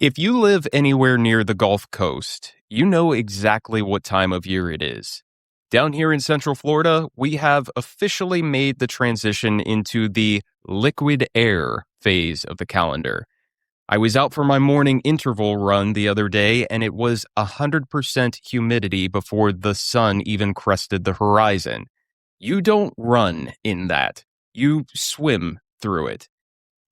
If you live anywhere near the Gulf Coast, you know exactly what time of year it is. Down here in Central Florida, we have officially made the transition into the liquid air phase of the calendar. I was out for my morning interval run the other day, and it was 100% humidity before the sun even crested the horizon. You don't run in that. You swim through it.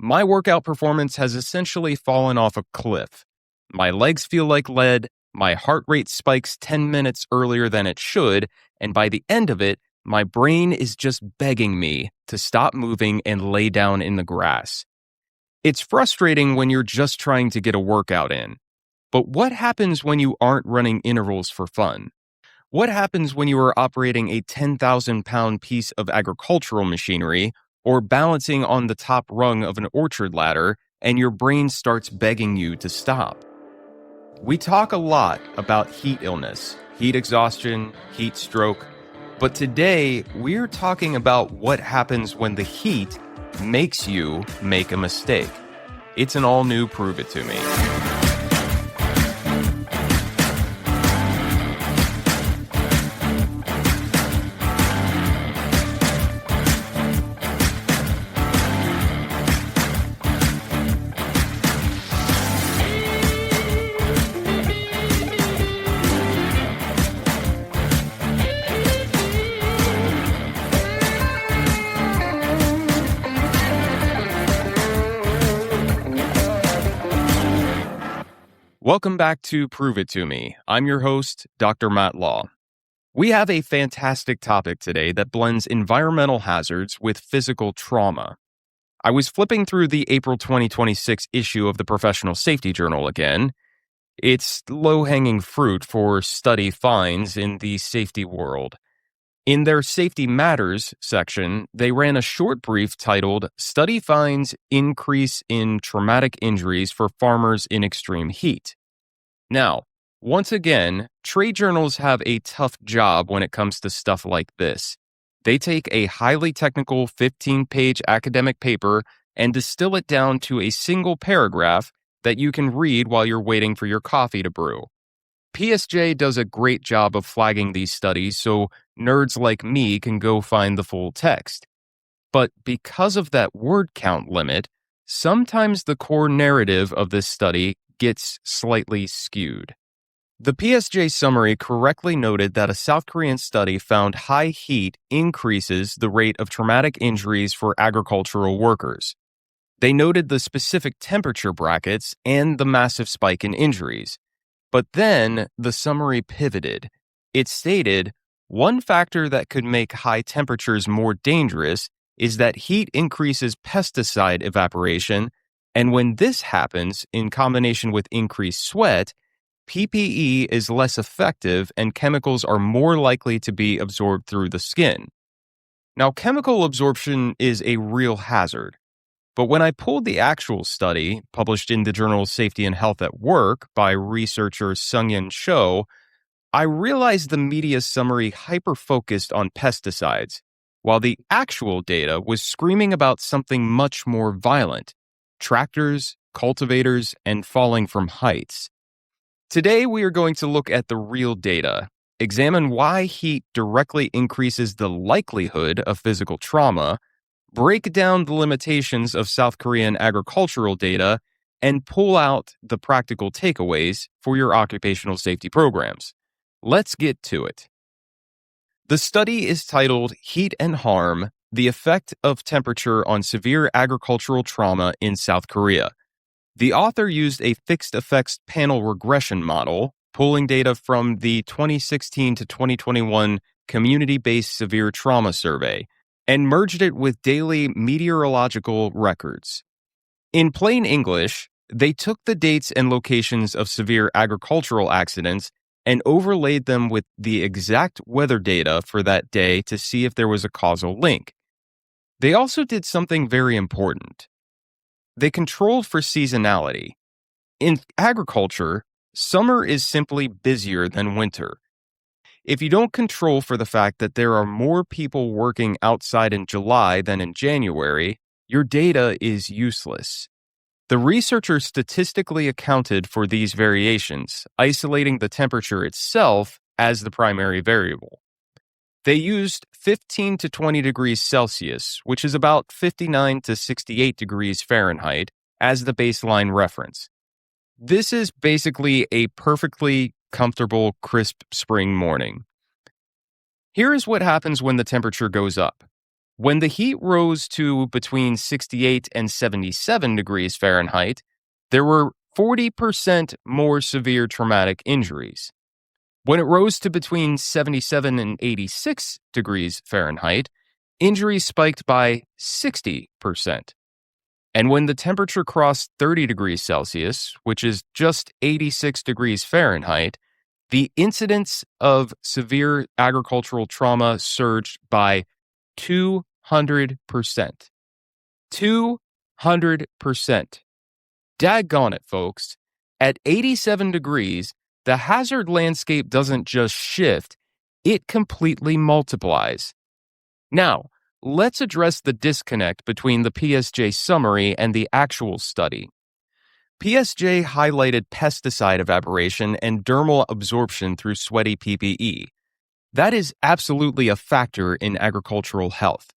My workout performance has essentially fallen off a cliff. My legs feel like lead, my heart rate spikes 10 minutes earlier than it should, and by the end of it, my brain is just begging me to stop moving and lay down in the grass. It's frustrating when you're just trying to get a workout in. But what happens when you aren't running intervals for fun? What happens when you are operating a 10,000-pound piece of agricultural machinery or balancing on the top rung of an orchard ladder and your brain starts begging you to stop? We talk a lot about heat illness, heat exhaustion, heat stroke, but today we're talking about what happens when the heat makes you make a mistake. It's an all-new Prove It To Me. Welcome back to Prove It To Me. I'm your host, Dr. Matt Law. We have a fantastic topic today that blends environmental hazards with physical trauma. I was flipping through the April 2026 issue of the Professional Safety Journal again. It's low-hanging fruit for study finds in the safety world. In their Safety Matters section, they ran a short brief titled, Study Finds Increase in Traumatic Injuries for Farmers in Extreme Heat. Now, once again, trade journals have a tough job when it comes to stuff like this. They take a highly technical 15-page academic paper and distill it down to a single paragraph that you can read while you're waiting for your coffee to brew. PSJ does a great job of flagging these studies so nerds like me can go find the full text. But because of that word count limit, sometimes the core narrative of this study gets slightly skewed. The PSJ summary correctly noted that a South Korean study found high heat increases the rate of traumatic injuries for agricultural workers. They noted the specific temperature brackets and the massive spike in injuries. But then the summary pivoted. It stated, one factor that could make high temperatures more dangerous is that heat increases pesticide evaporation, and when this happens in combination with increased sweat, PPE is less effective and chemicals are more likely to be absorbed through the skin. Now, chemical absorption is a real hazard. But when I pulled the actual study, published in the journal Safety and Health at Work by researcher Sungyeon Cho, I realized the media summary hyper-focused on pesticides, while the actual data was screaming about something much more violent: tractors, cultivators, and falling from heights. Today, we are going to look at the real data, examine why heat directly increases the likelihood of physical trauma, break down the limitations of South Korean agricultural data, and pull out the practical takeaways for your occupational safety programs. Let's get to it. The study is titled Heat and Harm: The Effect of Temperature on Severe Agricultural Trauma in South Korea. The author used a fixed effects panel regression model, pulling data from the 2016 to 2021 Community-Based Severe Trauma Survey, and merged it with daily meteorological records. In plain English, they took the dates and locations of severe agricultural accidents and overlaid them with the exact weather data for that day to see if there was a causal link. They also did something very important. They controlled for seasonality. In agriculture, summer is simply busier than winter. If you don't control for the fact that there are more people working outside in July than in January, your data is useless. The researchers statistically accounted for these variations, isolating the temperature itself as the primary variable. They used 15 to 20 degrees Celsius, which is about 59 to 68 degrees Fahrenheit, as the baseline reference. This is basically a perfectly comfortable, crisp spring morning. Here is what happens when the temperature goes up. When the heat rose to between 68 and 77 degrees Fahrenheit, there were 40% more severe traumatic injuries. When it rose to between 77 and 86 degrees Fahrenheit, injuries spiked by 60%. And when the temperature crossed 30 degrees Celsius, which is just 86 degrees Fahrenheit, the incidence of severe agricultural trauma surged by 200%. 200%. Daggone it, folks. At 87 degrees, the hazard landscape doesn't just shift, it completely multiplies. Now, let's address the disconnect between the PSJ summary and the actual study. PSJ highlighted pesticide evaporation and dermal absorption through sweaty PPE. That is absolutely a factor in agricultural health.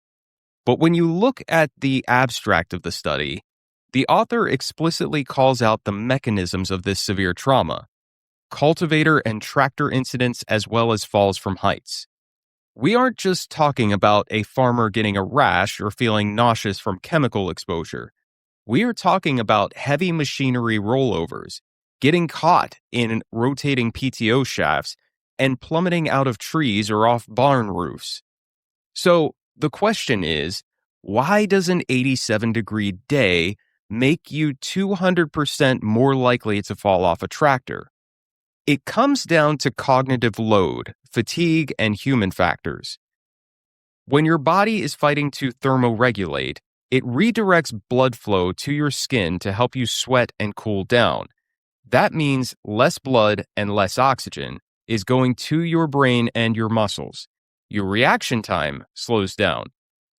But when you look at the abstract of the study, the author explicitly calls out the mechanisms of this severe trauma: cultivator and tractor incidents, as well as falls from heights. We aren't just talking about a farmer getting a rash or feeling nauseous from chemical exposure. We are talking about heavy machinery rollovers, getting caught in rotating PTO shafts, and plummeting out of trees or off barn roofs. So the question is, why does an 87-degree day make you 200% more likely to fall off a tractor? It comes down to cognitive load, fatigue, and human factors. When your body is fighting to thermoregulate, it redirects blood flow to your skin to help you sweat and cool down. That means less blood and less oxygen is going to your brain and your muscles. Your reaction time slows down.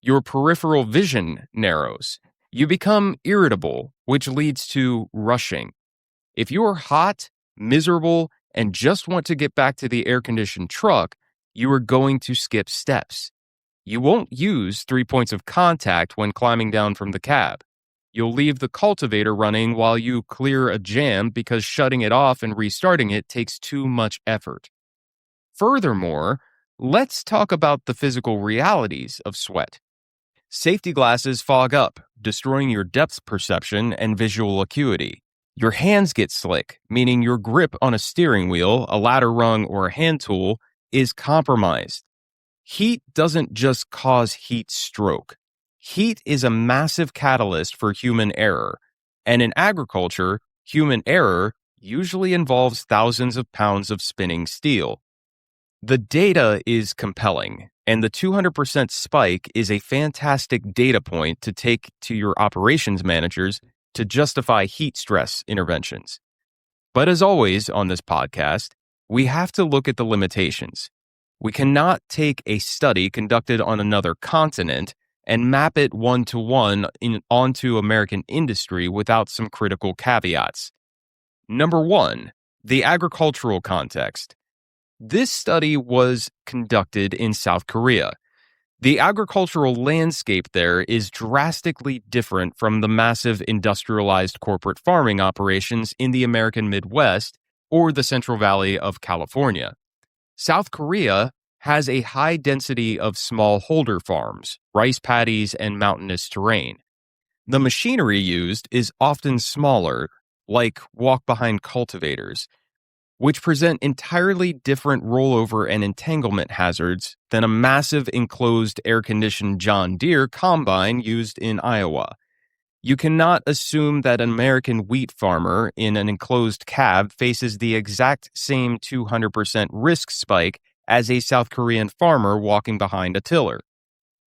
Your peripheral vision narrows. You become irritable, which leads to rushing. If you're hot, miserable, and just want to get back to the air-conditioned truck, you are going to skip steps. You won't use 3 points of contact when climbing down from the cab. You'll leave the cultivator running while you clear a jam because shutting it off and restarting it takes too much effort. Furthermore, let's talk about the physical realities of sweat. Safety glasses fog up, destroying your depth perception and visual acuity. Your hands get slick, meaning your grip on a steering wheel, a ladder rung, or a hand tool is compromised. Heat doesn't just cause heat stroke. Heat is a massive catalyst for human error. And in agriculture, human error usually involves thousands of pounds of spinning steel. The data is compelling, and the 200% spike is a fantastic data point to take to your operations managers to justify heat stress interventions. But as always on this podcast, we have to look at the limitations. We cannot take a study conducted on another continent and map it one-to-one onto American industry without some critical caveats. Number one, the agricultural context. This study was conducted in South Korea. The agricultural landscape there is drastically different from the massive industrialized corporate farming operations in the American Midwest or the Central Valley of California. South Korea has a high density of smallholder farms, rice paddies, and mountainous terrain. The machinery used is often smaller, like walk-behind cultivators, which present entirely different rollover and entanglement hazards than a massive enclosed air-conditioned John Deere combine used in Iowa. You cannot assume that an American wheat farmer in an enclosed cab faces the exact same 200% risk spike as a South Korean farmer walking behind a tiller.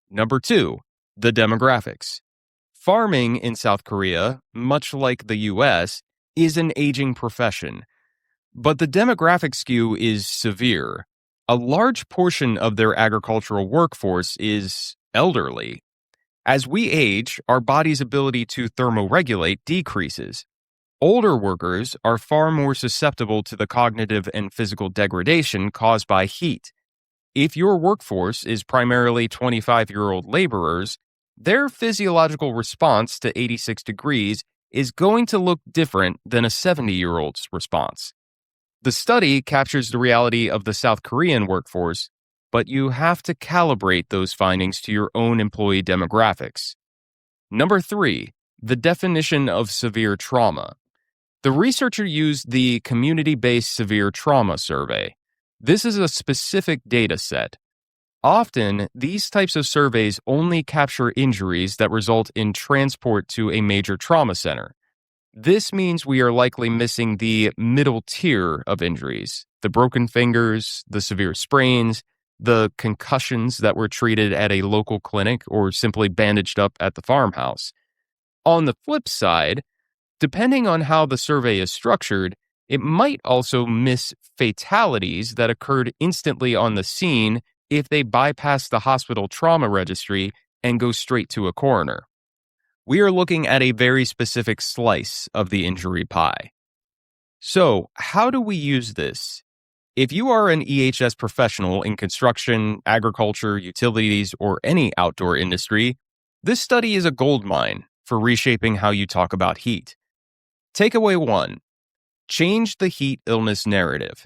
Number two, the demographics. Farming in South Korea, much like the US, is an aging profession. But the demographic skew is severe. A large portion of their agricultural workforce is elderly. As we age, our body's ability to thermoregulate decreases. Older workers are far more susceptible to the cognitive and physical degradation caused by heat. If your workforce is primarily 25-year-old laborers, their physiological response to 86 degrees is going to look different than a 70-year-old's response. The study captures the reality of the South Korean workforce, but you have to calibrate those findings to your own employee demographics. Number 3, the definition of severe trauma. The researcher used the Community-Based Severe Trauma Survey. This is a specific data set. Often, these types of surveys only capture injuries that result in transport to a major trauma center. This means we are likely missing the middle tier of injuries, the broken fingers, the severe sprains, the concussions that were treated at a local clinic or simply bandaged up at the farmhouse. On the flip side, depending on how the survey is structured, it might also miss fatalities that occurred instantly on the scene if they bypass the hospital trauma registry and go straight to a coroner. We are looking at a very specific slice of the injury pie. So, how do we use this? If you are an EHS professional in construction, agriculture, utilities, or any outdoor industry, this study is a goldmine for reshaping how you talk about heat. Takeaway 1. Change the heat illness narrative.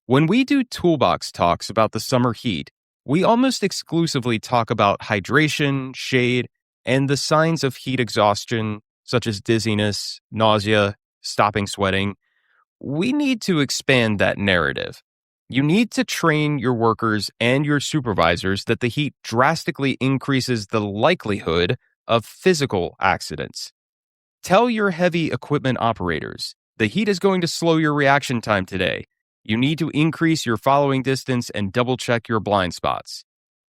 When we do toolbox talks about the summer heat, we almost exclusively talk about hydration, shade, and the signs of heat exhaustion, such as dizziness, nausea, stopping sweating. We need to expand that narrative. You need to train your workers and your supervisors that the heat drastically increases the likelihood of physical accidents. Tell your heavy equipment operators, the heat is going to slow your reaction time today. You need to increase your following distance and double-check your blind spots.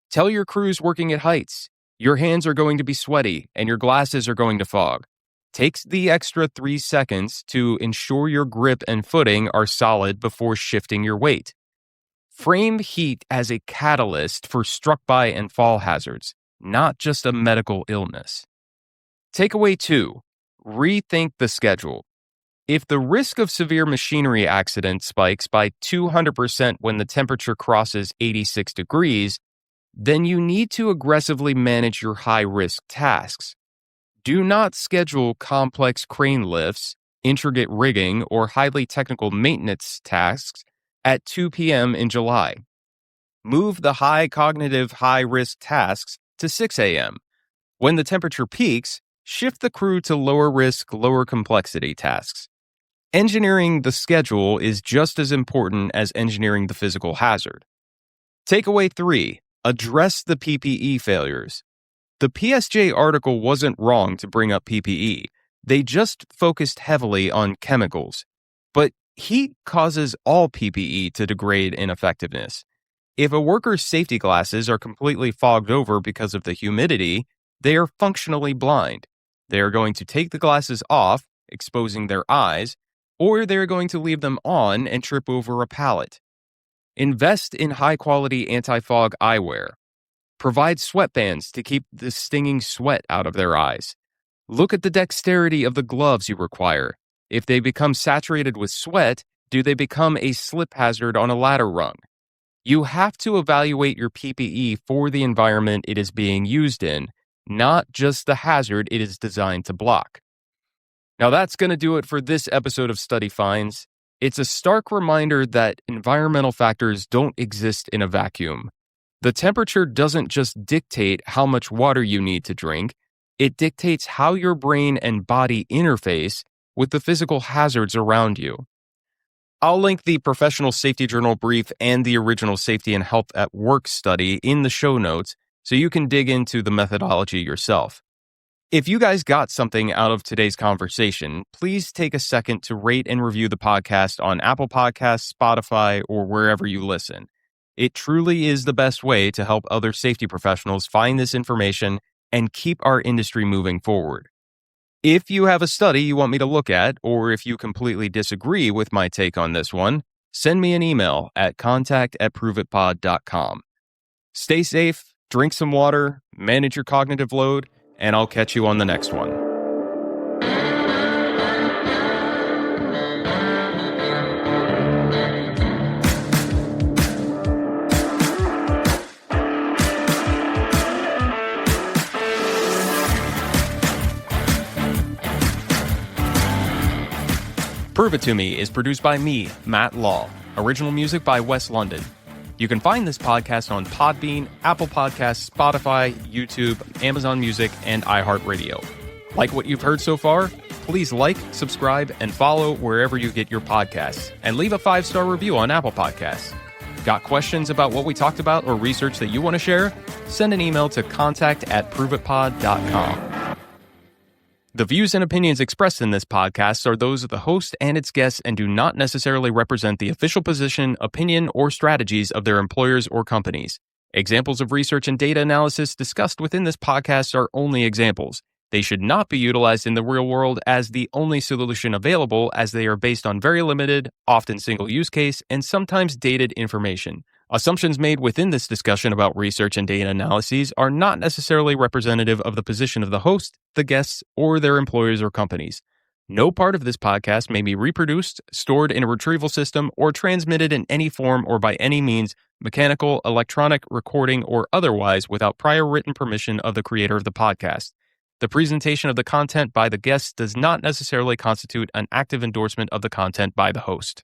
Tell your crews working at heights, your hands are going to be sweaty and your glasses are going to fog. Take the extra 3 seconds to ensure your grip and footing are solid before shifting your weight. Frame heat as a catalyst for struck-by and fall hazards, not just a medical illness. Takeaway 2. Rethink the schedule. If the risk of severe machinery accident spikes by 200% when the temperature crosses 86 degrees, then you need to aggressively manage your high-risk tasks. Do not schedule complex crane lifts, intricate rigging, or highly technical maintenance tasks at 2 p.m. in July. Move the high cognitive, high-risk tasks to 6 a.m. When the temperature peaks, shift the crew to lower-risk, lower-complexity tasks. Engineering the schedule is just as important as engineering the physical hazard. Takeaway 3. Address the PPE failures. The PSJ article wasn't wrong to bring up PPE. They just focused heavily on chemicals. But heat causes all PPE to degrade in effectiveness. If a worker's safety glasses are completely fogged over because of the humidity, they are functionally blind. They are going to take the glasses off, exposing their eyes, or they're going to leave them on and trip over a pallet. Invest in high-quality anti-fog eyewear. Provide sweatbands to keep the stinging sweat out of their eyes. Look at the dexterity of the gloves you require. If they become saturated with sweat, do they become a slip hazard on a ladder rung? You have to evaluate your PPE for the environment it is being used in, not just the hazard it is designed to block. Now that's going to do it for this episode of Study Finds. It's a stark reminder that environmental factors don't exist in a vacuum. The temperature doesn't just dictate how much water you need to drink, it dictates how your brain and body interface with the physical hazards around you. I'll link the Professional Safety Journal brief and the original Safety and Health at Work study in the show notes so you can dig into the methodology yourself. If you guys got something out of today's conversation, please take a second to rate and review the podcast on Apple Podcasts, Spotify, or wherever you listen. It truly is the best way to help other safety professionals find this information and keep our industry moving forward. If you have a study you want me to look at, or if you completely disagree with my take on this one, send me an email at contact@proveitpod.com. Stay safe, drink some water, manage your cognitive load, and I'll catch you on the next one. Prove It To Me is produced by me, Matt Law. Original music by Wes London. You can find this podcast on Podbean, Apple Podcasts, Spotify, YouTube, Amazon Music, and iHeartRadio. Like what you've heard so far? Please like, subscribe, and follow wherever you get your podcasts. And leave a 5-star review on Apple Podcasts. Got questions about what we talked about or research that you want to share? Send an email to contact@proveitpod.com. The views and opinions expressed in this podcast are those of the host and its guests and do not necessarily represent the official position, opinion, or strategies of their employers or companies. Examples of research and data analysis discussed within this podcast are only examples. They should not be utilized in the real world as the only solution available, as they are based on very limited, often single use case, and sometimes dated information. Assumptions made within this discussion about research and data analyses are not necessarily representative of the position of the host, the guests, or their employers or companies. No part of this podcast may be reproduced, stored in a retrieval system, or transmitted in any form or by any means, mechanical, electronic, recording, or otherwise, without prior written permission of the creator of the podcast. The presentation of the content by the guests does not necessarily constitute an active endorsement of the content by the host.